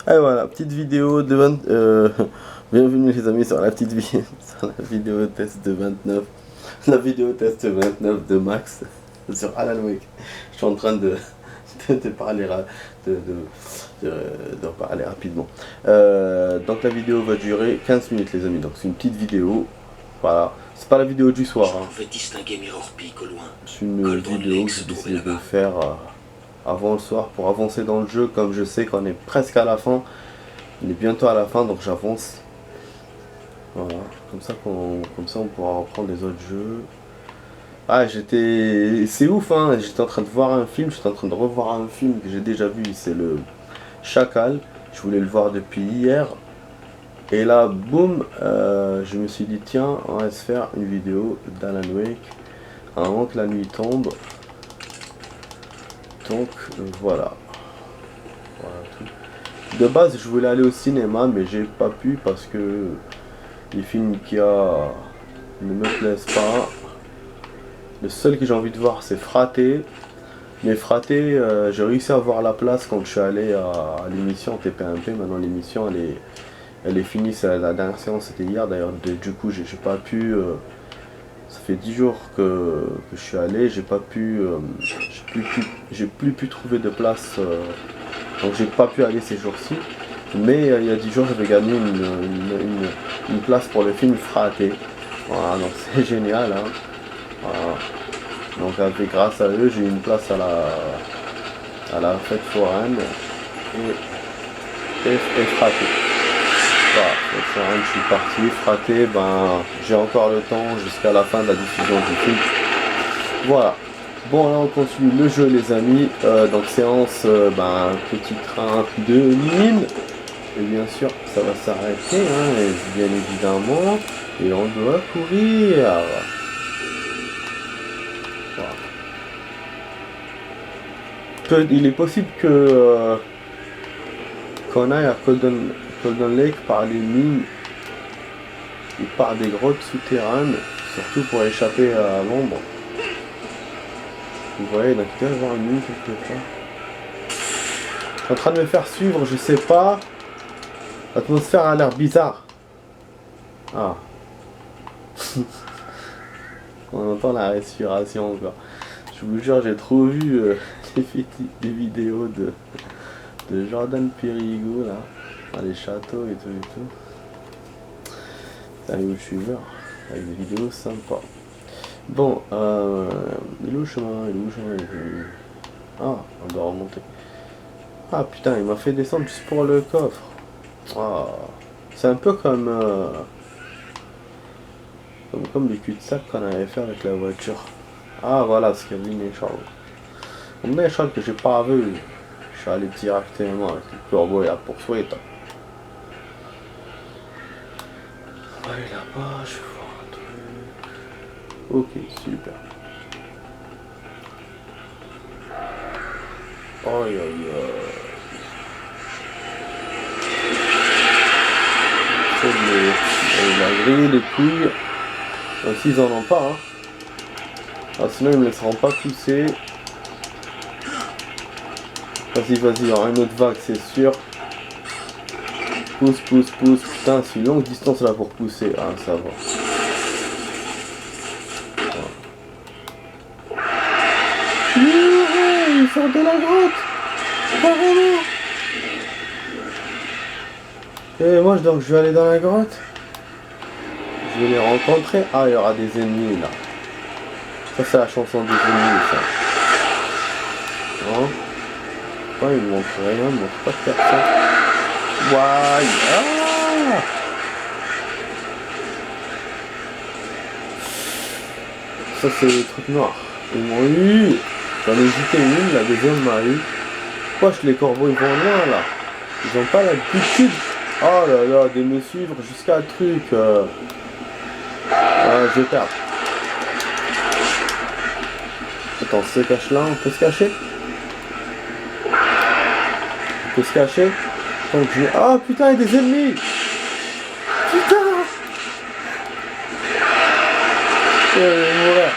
Et voilà, petite vidéo de 20... bienvenue les amis sur la petite vidéo, sur la vidéo test de 29. La vidéo test 29 de Max sur Alan Wake. Je suis en train de parler, de parler rapidement. Donc la vidéo va durer 15 minutes les amis, donc c'est une petite vidéo. Voilà, c'est pas la vidéo du soir. Je pouvais distinguer Mirror Peak au loin. C'est une vidéo que j'ai décidé de faire avant le soir pour avancer dans le jeu, comme je sais qu'on est presque à la fin. On est bientôt à la fin, donc j'avance. Voilà, comme ça on pourra reprendre les autres jeux. Ah, c'est ouf, hein. J'étais en train de voir un film, j'étais en train de revoir un film que j'ai déjà vu, c'est le Chacal. Je voulais le voir depuis hier. Et là, boum, je me suis dit, tiens, on va se faire une vidéo d'Alan Wake avant que la nuit tombe. Donc, voilà. Voilà tout. De base, je voulais aller au cinéma, mais j'ai pas pu parce que les films qu'il y a ne me plaisent pas. Le seul que j'ai envie de voir, c'est Fraté. Mais Fraté, j'ai réussi à avoir la place quand je suis allé à l'émission TP1P. Maintenant, l'émission, elle est finie. La dernière séance, c'était hier. D'ailleurs, du coup, j'ai pas pu... ça fait 10 jours que je suis allé. J'ai pas pu... j'ai plus pu trouver de place. Donc, j'ai pas pu aller ces jours-ci. Mais il y a 10 jours, j'avais gagné une place pour le film Fraté. Voilà, donc c'est génial. Hein. Voilà. Donc grâce à eux, j'ai eu une place à la fête foraine et Fraté. Voilà, fête foraine, je suis parti. Fraté, ben, j'ai encore le temps jusqu'à la fin de la diffusion du film. Voilà. Bon, là on continue le jeu les amis. Donc séance, petit train de mine. Et bien sûr, ça va s'arrêter, hein, bien évidemment. Et on doit courir. Voilà. Il est possible que qu'on aille à Golden Lake par les mines et par des grottes souterraines, surtout pour échapper à l'ombre. Vous voyez, donc il doit y avoir une mine quelque part. Je suis en train de me faire suivre, je sais pas. L'atmosphère a l'air bizarre. Ah. On entend la respiration encore. Je vous jure, j'ai trop vu des vidéos de Jordan Périgo là, dans les châteaux et tout. C'est un youtubeur avec des vidéos sympas. Bon, il est où le chemin? Ah, on doit remonter. Ah putain, il m'a fait descendre juste pour le coffre. Ah, c'est un peu comme les cul-de-sac qu'on avait fait avec la voiture. Ah voilà ce qu'il y a mis Charles. Mais Charles que j'ai pas vu. Je suis allé directement avec le corbeau et la poursuite. Ouais là-bas, je vois un truc. Ok, super. Aïe aïe aïe. Il a grillé les couilles. Ainsi ils en ont pas. Hein. Ah, sinon ils me laisseront pas pousser. Vas-y, il y aura une autre vague, c'est sûr. Pousse. Putain, c'est une longue distance là pour pousser. Ah, ça va. Il sort de la grotte. Carrément. Et moi, donc, je vais aller dans la grotte. Je vais les rencontrer. Ah, il y aura des ennemis là. Ça, c'est la chanson des ennemis, ça. Non. Oh, il ne montre rien, il ne montre pas de personne. Why? Ah! Ça, c'est les trucs noirs. Ils m'ont eu. J'en ai jeté une, la deuxième m'a eu. Wesh, les corbeaux, ils vont loin là. Ils ont pas l'habitude. Oh là là, de me suivre jusqu'à le truc. Je vais perdre. Attends, on se cache là, on peut se cacher? On peut se cacher? Donc je... Ah putain, il y a des ennemis! Putain! Je vais mourir.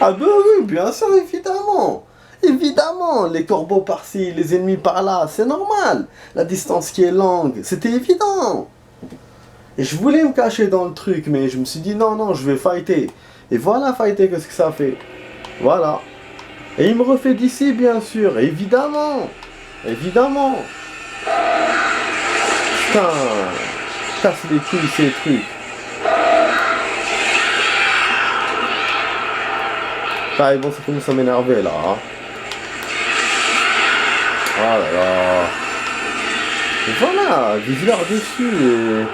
Ah bah oui, bien sûr, évidemment. Évidemment, les corbeaux par-ci, les ennemis par-là, c'est normal. La distance qui est longue, c'était évident. Et je voulais me cacher dans le truc, mais je me suis dit non, non, je vais fighter. Et voilà, fighter, qu'est-ce que ça fait? Voilà. Et il me refait d'ici, bien sûr, évidemment. Évidemment. Putain, casse les couilles ces trucs. Ah, bon, ça commence à m'énerver là. Hein. Oh là là. Et voilà, vise-leur dessus et...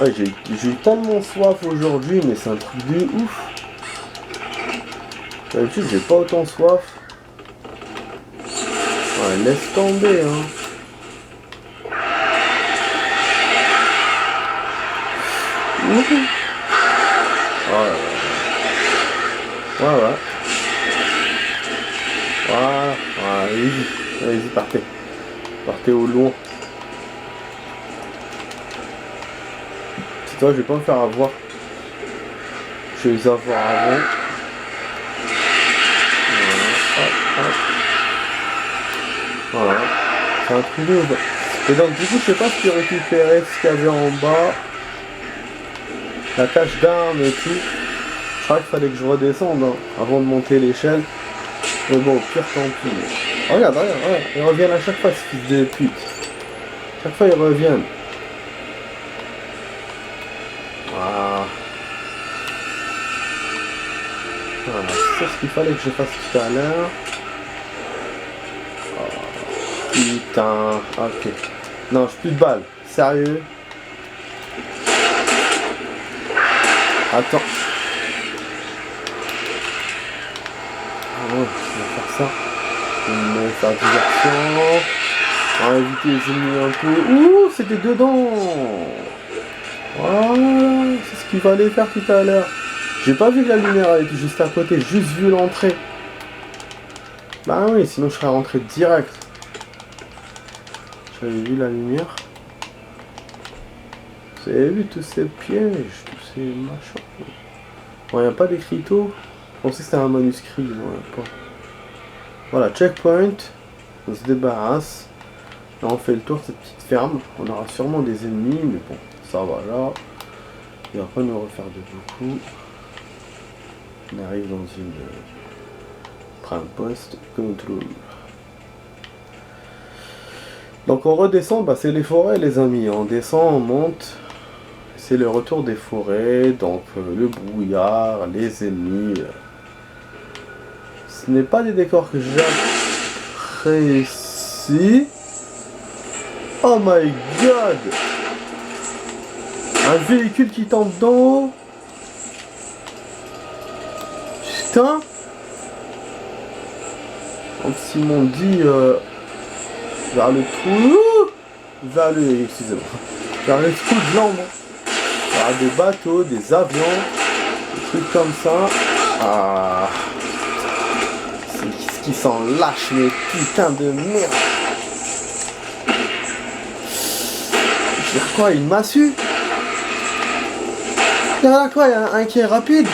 Ouais, j'ai eu tellement soif aujourd'hui, mais c'est un truc de ouf. D'habitude, j'ai pas autant soif. Ouais, laisse tomber, hein. Ouh. Oh là là. Ouais, ouais. Voilà, voilà, allez-y, partez. Partez au loin. C'est toi, je vais pas me faire avoir. Je vais les avoir avant. Voilà. C'est un truc de... Et donc du coup, je sais pas si tu récupérais ce qu'il y avait en bas. La cache d'armes et tout. Je crois qu'il fallait que je redescende hein, avant de monter l'échelle. Mais bon, au pire, tant pis. Oh, regarde, regarde, ils reviennent à chaque fois, ce fils de pute. Chaque fois, ils reviennent. Voilà. Voilà, c'est ce qu'il fallait que je fasse tout à l'heure. Oh, putain. Ok. Non, j'ai plus de balles. Sérieux. Attends. Oh, on va faire ça. On va faire diversion. On va éviter les ennemis un peu. Ouh, c'était dedans. Voilà, c'est ce qu'il fallait faire tout à l'heure. J'ai pas vu que la lumière elle était juste à côté, juste vu l'entrée. Bah oui, sinon je serais rentré direct. J'avais vu la lumière. Vous avez vu tous ces pièges, tous ces machins. Bon, il n'y a pas d'écriteau. Je pensais que c'était un manuscrit, non, pas. Voilà, checkpoint. On se débarrasse. Là, on fait le tour de cette petite ferme. On aura sûrement des ennemis, mais bon, ça va là. Il va pas nous refaire de beaucoup. On arrive dans une prime post control. Donc on redescend, bah c'est les forêts les amis. On descend, on monte. C'est le retour des forêts, donc le brouillard, les ennemis. Ce n'est pas des décors que j'apprécie. Oh my god! Un véhicule qui tombe d'en haut. Putain. Comme s'ils m'ont dit vers le trou. Vers le. Excusez-moi. Vers le trou de l'ombre. Vers des bateaux, des avions. Des trucs comme ça. Ah. C'est ce qui s'en lâche, mais putain de merde. Je veux dire quoi, une massue? Il y en a quoi, il y en a un qui est rapide?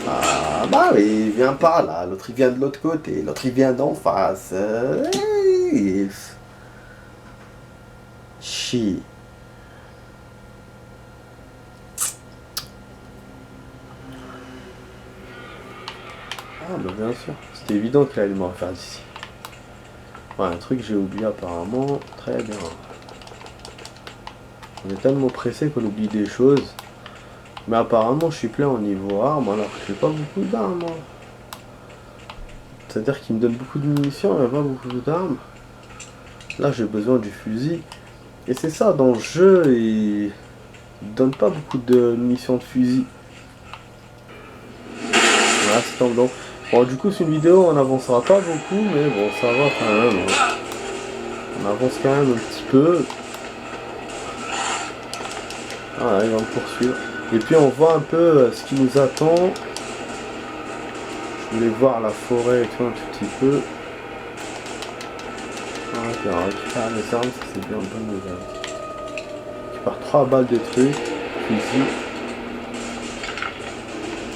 Ah bah oui, il vient par là, l'autre il vient de l'autre côté, l'autre il vient d'en face. Chi. Ah bah bien sûr, c'était évident qu'il allait me refaire d'ici. Ouais, un truc que j'ai oublié apparemment, très bien. On est tellement pressé qu'on oublie des choses. Mais apparemment je suis plein au niveau armes alors que j'ai pas beaucoup d'armes. C'est-à-dire qu'il me donne beaucoup de munitions mais pas beaucoup d'armes. Là j'ai besoin du fusil. Et c'est ça dans le jeu, il donne pas beaucoup de munitions de fusil. Voilà, c'est tant donc. Bon du coup c'est une vidéo, on n'avancera pas beaucoup mais bon ça va quand même. On avance quand même un petit peu. Voilà, il va me poursuivre. Et puis on voit un peu ce qui nous attend. Je voulais voir la forêt et tout un tout petit peu. Voilà, puis on récupère les armes, ça c'est bien une bonne nouvelle. récupère 3 balles de trucs. Fusil.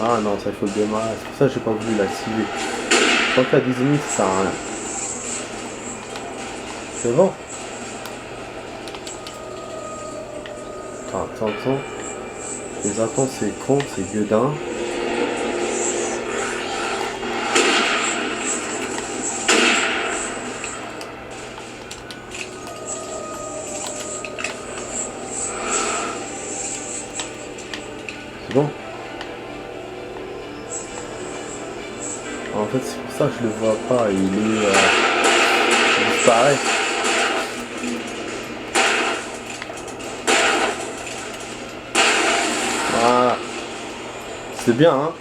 Ah non, ça il faut le démarrer. C'est pour ça que j'ai pas voulu l'activer. Tant qu'il y a des ennemis, ça sert à rien. C'est bon. Attends. Les attentes, c'est con, c'est gueudin. C'est bon. En fait, c'est pour ça que je le vois pas. Il disparaît. Voilà. C'est bien, hein.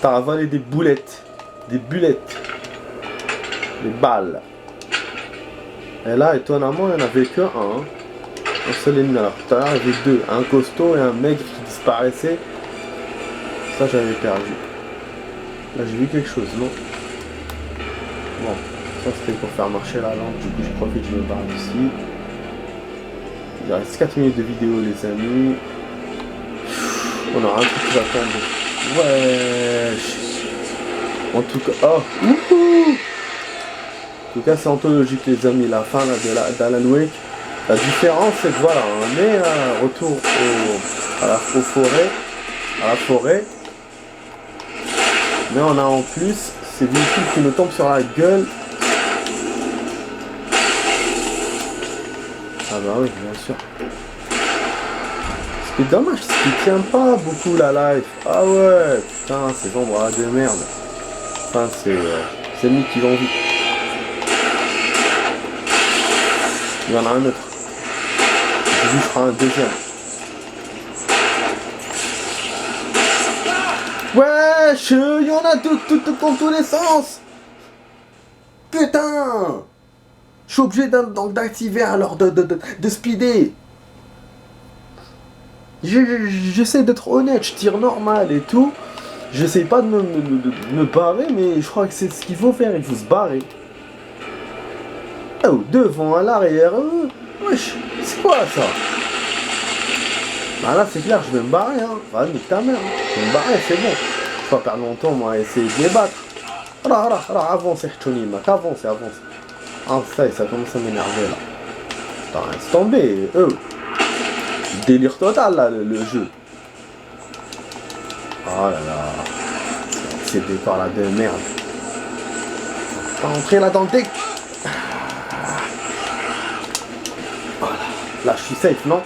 T'as avalé des boulettes. Des bulettes. Des balles. Et là, étonnamment, il n'y en avait que un. Hein. Un seul ennemi. Alors, tout à l'heure, il y avait deux. Un costaud et un mec qui disparaissait. Ça, j'avais perdu. Là, j'ai vu quelque chose, non? Bon, ça, c'était pour faire marcher la lampe. Du coup, je profite, je me barre d'ici. Il reste 4 minutes de vidéo, les amis. On aura un truc qui va tomber. Wesh. En tout cas, oh, wouhou. En tout cas, c'est anthologique, les amis. La fin là, d'Alan Wake. La différence, c'est que voilà, on est à retour à la forêt. Mais on a en plus ces véhicules qui nous tombent sur la gueule. Ah bah oui, bien sûr. Ce qui est dommage, c'est qu'il tient pas beaucoup la life. Ah ouais, putain, ces ombres de merde. Enfin, c'est lui qui vont vite. Il y en a un autre. Je ferai un deuxième. Wesh, il y en a dans tous les sens. Putain. Je suis obligé d'activer alors de speeder. J'essaie d'être honnête, je tire normal et tout. J'essaie pas de me barrer, mais je crois que c'est ce qu'il faut faire, il faut se barrer. Oh, devant, à l'arrière. Wesh, c'est quoi ça? Bah là c'est clair, je vais me barrer, hein. Va nique ta mère, hein. Je vais me barrer, c'est bon. Je vais pas perdre mon temps, moi, à essayer de les battre. Alors, avancez, Tony, mec, avancez. Ah, ça commence à m'énerver, là. Putain, laisse tomber, délire total, là, le jeu. Oh là là. Ces décors, là, de merde. Pas entrer là dans le deck. Voilà. Là, je suis safe, non?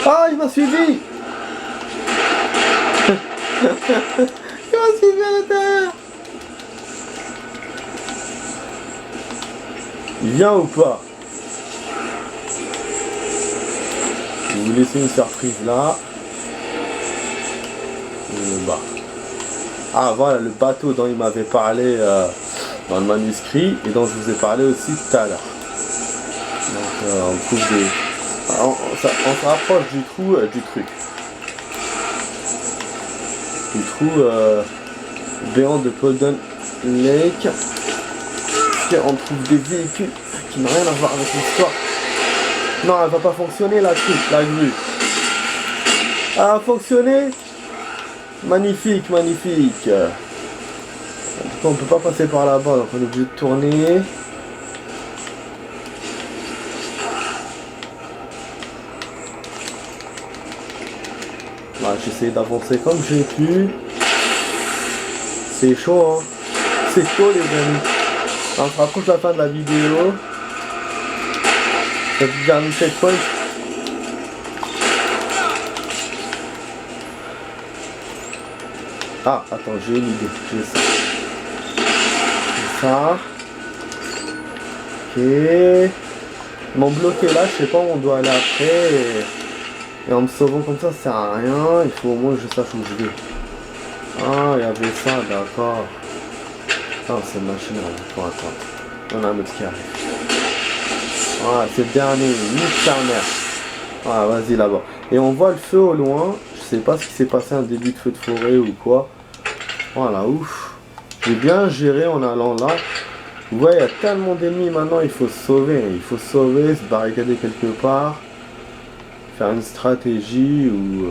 Ah, il m'a suivi. Il m'a suivi à l'intérieur. Il vient ou pas? Je vais vous laisser une surprise là. Bah. Ah voilà le bateau dont il m'avait parlé dans le manuscrit et dont je vous ai parlé aussi tout à l'heure. Donc on trouve des... On se rapproche du trou du truc. Du trou béant de Golden Lake. On trouve des véhicules qui n'ont rien à voir avec l'histoire. Non, elle va pas fonctionner la grue. Elle a fonctionné. Magnifique. En tout cas, on peut pas passer par là-bas, donc on est obligé de tourner. Voilà, j'ai essayé d'avancer comme j'ai pu. C'est chaud, hein. C'est chaud, les amis. On se rapproche de la fin de la vidéo. C'est le dernier checkpoint. Ah, attends, j'ai une idée. J'ai ça. Ok. Ils m'ont bloqué là, je sais pas où on doit aller après. Et en me sauvant comme ça sert à rien. Il faut au moins que je sache où je vais. Ah, il y avait ça, d'accord. Ah, c'est une machine là. Faut attendre. On a un autre qui arrive. Voilà, c'est le dernier. Nique ta mère. Ah, vas-y là-bas. Et on voit le feu au loin. Je sais pas ce qui s'est passé, un début de feu de forêt ou quoi. Voilà, ouf. J'ai bien géré en allant là. Vous voyez, il y a tellement d'ennemis maintenant, il faut se sauver. Il faut se sauver, se barricader quelque part. faire une stratégie ou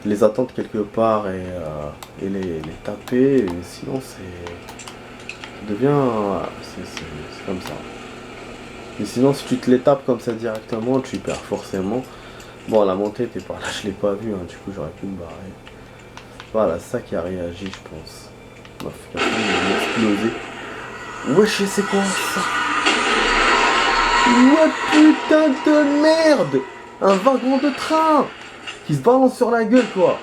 les attendre quelque part et les taper. Et sinon, ça devient... c'est comme ça. Mais sinon, si tu te les tapes comme ça directement, tu perds forcément. Bon, la montée était par là, je l'ai pas vu, hein, du coup j'aurais pu me barrer. Voilà, ça qui a réagi, je pense. Ma fille a explosé. Wesh, c'est quoi ça? Ouais, putain de merde! Un wagon de train qui se balance sur la gueule, quoi.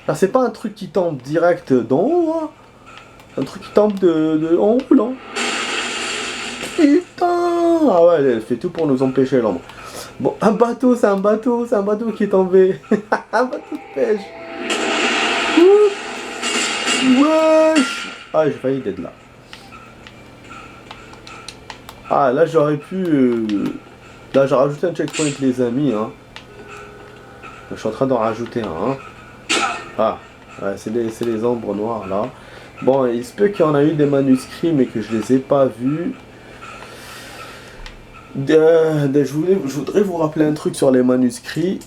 Là, c'est pas un truc qui tombe direct d'en haut, hein. Un truc qui tombe en roulant. Putain! Ah ouais, elle fait tout pour nous empêcher l'ombre. Bon, un bateau qui est tombé. Un bateau de pêche. Wesh! Ah, j'ai failli d'être là. Ah, là j'aurais pu... Là j'ai rajouté un checkpoint, les amis, hein. Je suis en train d'en rajouter un, hein. Ah, ouais, c'est les ombres noires, là. Bon, il se peut qu'il y en a eu des manuscrits, mais que je les ai pas vus. Je voudrais vous rappeler un truc sur les manuscrits.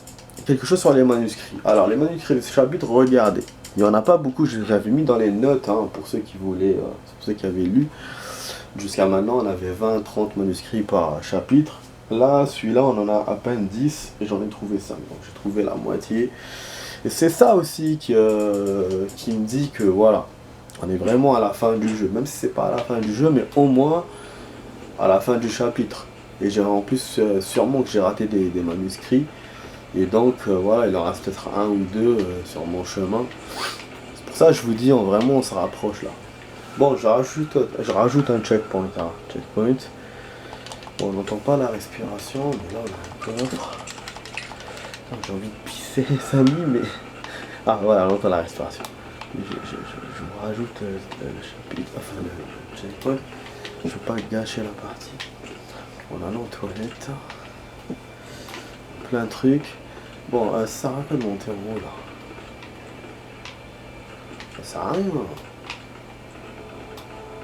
Quelque chose sur les manuscrits. Alors, les manuscrits de ce chapitre, regardez. Il n'y en a pas beaucoup, je les avais mis dans les notes, hein, pour ceux qui voulaient, pour ceux qui avaient lu. Jusqu'à maintenant, on avait 20-30 manuscrits par chapitre. Là, celui-là, on en a à peine 10 et j'en ai trouvé 5. Donc, j'ai trouvé la moitié. Et c'est ça aussi qui me dit que, voilà, on est vraiment à la fin du jeu. Même si c'est pas à la fin du jeu, mais au moins à la fin du chapitre. Et j'ai en plus, sûrement que j'ai raté des manuscrits. Et donc, voilà, il en reste peut-être un ou deux sur mon chemin. C'est pour ça que je vous dis, vraiment, on se rapproche là. Bon, je rajoute un checkpoint. Hein. Checkpoint. Bon, on n'entend pas la respiration, mais là, on a un coffre. J'ai envie de pisser, Samy, mais... Ah, voilà, on entend la respiration. Je vous rajoute le chapitre, enfin le checkpoint. Je ne veux pas gâcher la partie. On a nos toilettes. Plein de trucs. Bon, ça sert à quoi de monter en haut, là? Ça sert à rien.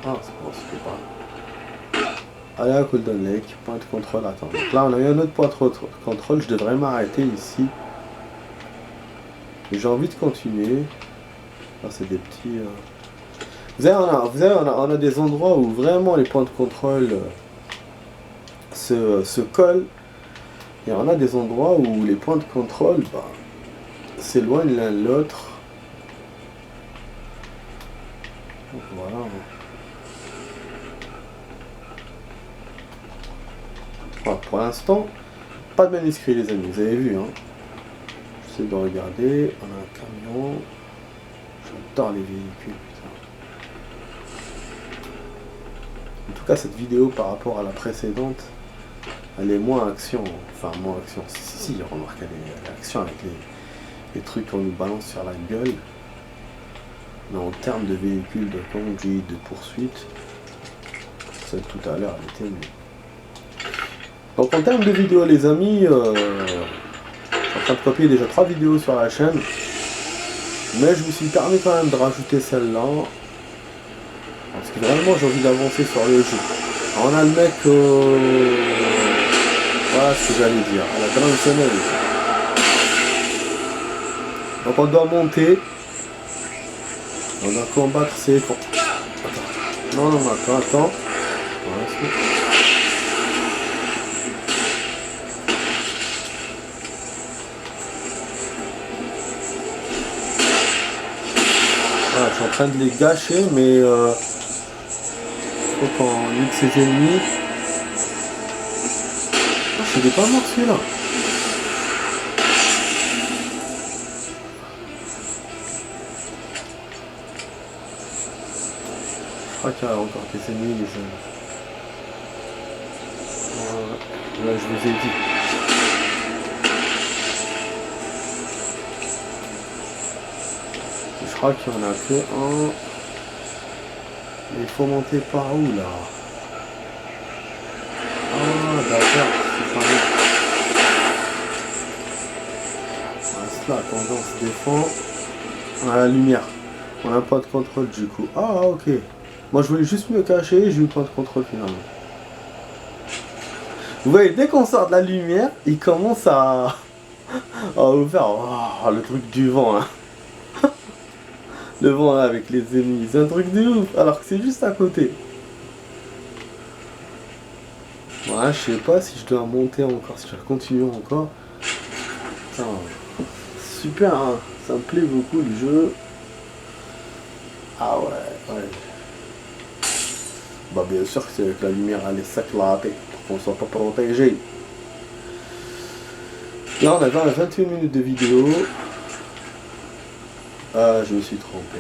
Ah, c'est bon, c'était pas. Allez à Golden Lake, point de contrôle, attends. Donc là, on a eu un autre point de contrôle, je devrais m'arrêter ici. Et j'ai envie de continuer. Là, c'est des petits... Vous savez, on a des endroits où vraiment les points de contrôle se collent. Et on a des endroits où les points de contrôle s'éloignent l'un de l'autre. Donc voilà. Voilà, pour l'instant, pas de manuscrit les amis, vous avez vu, hein. J'essaie de regarder, on a un camion. J'adore les véhicules, putain. En tout cas, cette vidéo par rapport à la précédente, elle est moins action, enfin moins action, si, remarque, elle est action avec les trucs qu'on nous balance sur la gueule. Mais en termes de véhicules, de conduite, de poursuite, celle tout à l'heure, elle était mieux. Donc en termes de vidéos les amis, je suis en train de copier déjà 3 vidéos sur la chaîne. Mais je me suis permis quand même de rajouter celle-là. Parce que vraiment j'ai envie d'avancer sur le jeu. Alors, on a le mec... Voilà ce que j'allais dire. À la traditionnelle. Donc on doit monter. On doit combattre ces... Attends. Non, attends. Voilà, voilà, je suis en train de les gâcher, mais faut qu'on nique ses ennemis. Ah, je suis pas mort celui-là. Je crois qu'il y a encore des ennemis, les amis. Voilà. Là, je vous ai dit. Je crois qu'il n'y en a que un. Mais il faut monter par où là? Ah d'accord, c'est pareil. Reste là, attendons, on se défend. On a la lumière. On n'a pas de contrôle du coup. Ah ok. Moi je voulais juste me cacher, j'ai eu pas de contrôle finalement. Vous voyez, dès qu'on sort de la lumière, il commence à vous faire le truc du vent. Hein. Le vent là avec les ennemis, c'est un truc de ouf, alors que c'est juste à côté. Ouais, je sais pas si je dois monter encore, si je dois continuer encore. Putain, super, hein. Ça me plaît beaucoup le jeu. Ah ouais. Bah bien sûr que c'est avec la lumière elle est s'éclater pour qu'on soit pas protégé. Là on a 21 minutes de vidéo. Ah, je me suis trompé.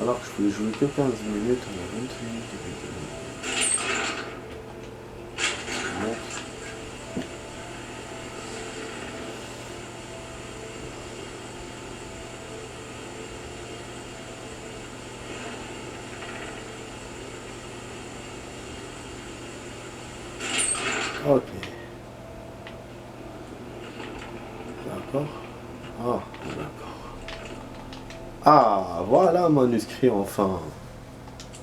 Alors que je pouvais jouer que 15 minutes, on a 28 minutes de vidéo. Ok. D'accord. Ah, d'accord. Ah, voilà un manuscrit enfin.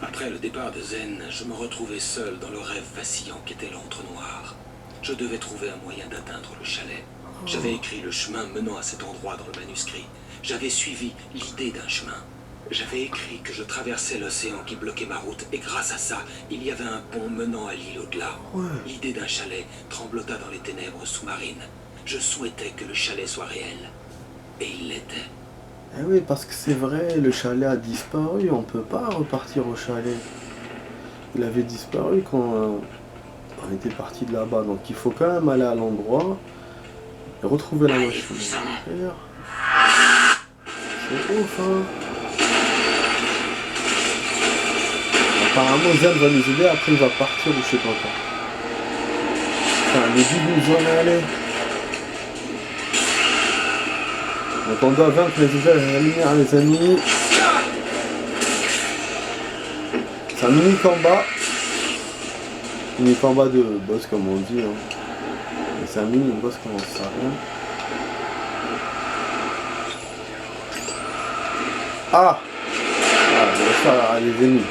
Après le départ de Zen, je me retrouvais seul dans le rêve vacillant qu'était l'entre-noir. Je devais trouver un moyen d'atteindre le chalet. J'avais écrit le chemin menant à cet endroit dans le manuscrit. J'avais suivi l'idée d'un chemin. J'avais écrit que je traversais l'océan qui bloquait ma route et grâce à ça, il y avait un pont menant à l'île au-delà. L'idée d'un chalet tremblota dans les ténèbres sous-marines. Je souhaitais que le chalet soit réel. Et il l'était. Eh oui, parce que c'est vrai, le chalet a disparu, on peut pas repartir au chalet. Il avait disparu quand on était parti de là-bas, donc il faut quand même aller à l'endroit et retrouver la machine. C'est ouf, hein. Apparemment Zen va nous aider, après il va partir ou je sais pas quoi. Enfin, le début où j'en ai allé. Donc on doit vaincre les usages de la lumière, les amis. C'est un mini combat. Mini combat de boss comme on dit. Hein. Mais c'est un mini boss comme on sait rien. Ah, bien sûr, les ennemis.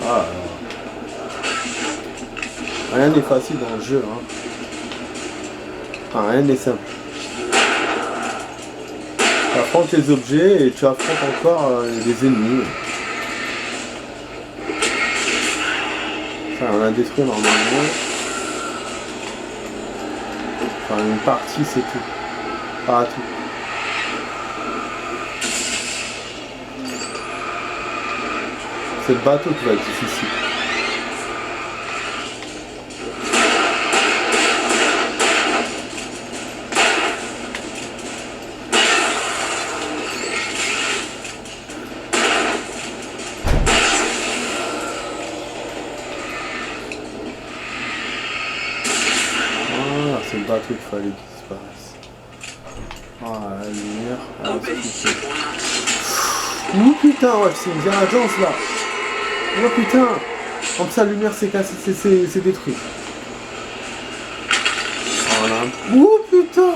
Ah, rien n'est facile dans le jeu. Hein. Enfin, rien n'est simple. Tu affrontes les objets et tu affrontes encore les ennemis. Enfin, on a détruit normalement. Enfin, une partie c'est tout. Pas tout. C'est le bateau qui va être difficile. C'est le bateau qu'il fallait qu'il disparaisse. Ah, la lumière. Oh putain, ouais, c'est une viragence là. Oh putain. Comme ça, la lumière s'est cassée, c'est détruit. Voilà. Oh putain.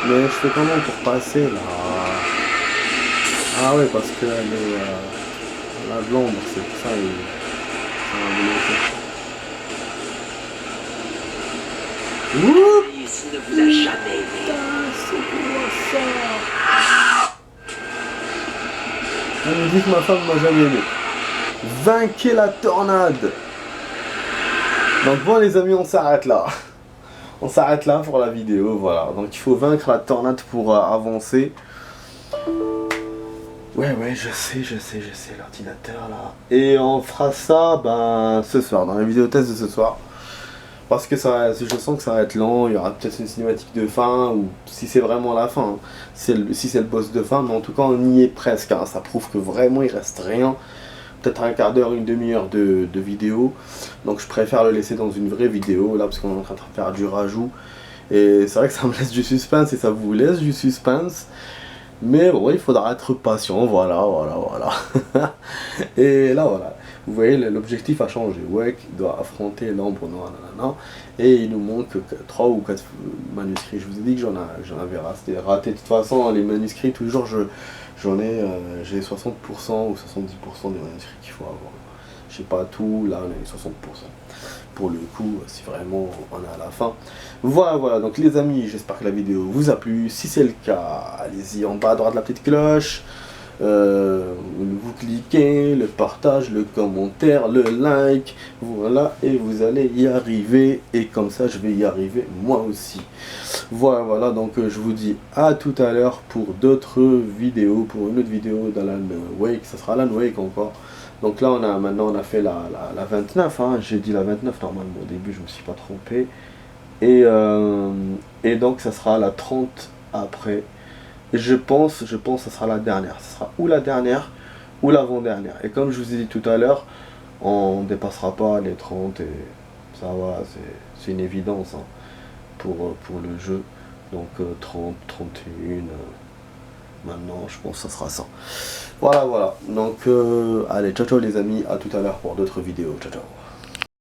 Mais je fais comment pour passer là? Ah ouais, parce que elle est de l'ombre, c'est pour ça. Il ne vous a jamais aimé. C'est quoi ça? Elle me dit que ma femme m'a jamais aimé. Vainquez la tornade. Donc bon les amis, on s'arrête là. On s'arrête là pour la vidéo, voilà. Donc il faut vaincre la tornade pour avancer. Ouais, je sais, l'ordinateur là. Et on fera ça ce soir, dans la vidéo test de ce soir. Parce que je sens que ça va être long, il y aura peut-être une cinématique de fin, ou si c'est vraiment la fin, hein. Si c'est le boss de fin, mais en tout cas on y est presque, hein. Ça prouve que vraiment il reste rien, peut-être un quart d'heure, une demi-heure de vidéo, donc je préfère le laisser dans une vraie vidéo, là, parce qu'on est en train de faire du rajout, et c'est vrai que ça me laisse du suspense, et ça vous laisse du suspense, mais bon, il faudra être patient, voilà, et là voilà. vous voyez, l'objectif a changé. Wake doit affronter l'ombre noire, nanana, et il nous manque 3 ou 4 manuscrits. Je vous ai dit que j'en avais raté. De toute façon, les manuscrits, toujours, j'ai 60% ou 70% des manuscrits qu'il faut avoir. Je sais pas tout, là on a les 60%. Pour le coup, si vraiment on est à la fin. Voilà, donc les amis, j'espère que la vidéo vous a plu. Si c'est le cas, allez-y en bas à droite la petite cloche. Vous cliquez, le partage, le commentaire, le like, voilà, et vous allez y arriver, et comme ça je vais y arriver moi aussi. Voilà, donc je vous dis à tout à l'heure pour d'autres vidéos, pour une autre vidéo d'Alan Wake, ça sera Alan Wake encore. Donc là maintenant on a fait la 29, hein. J'ai dit la 29 normalement, au début je me suis pas trompé, et donc ça sera la 30 après. Je pense que ça sera la dernière. Ce sera ou la dernière ou l'avant-dernière. Et comme je vous ai dit tout à l'heure, on ne dépassera pas les 30 et ça va, c'est une évidence, hein, pour le jeu. Donc 30, 31, maintenant je pense que ça sera ça. Voilà. Donc allez, ciao les amis, à tout à l'heure pour d'autres vidéos. Ciao.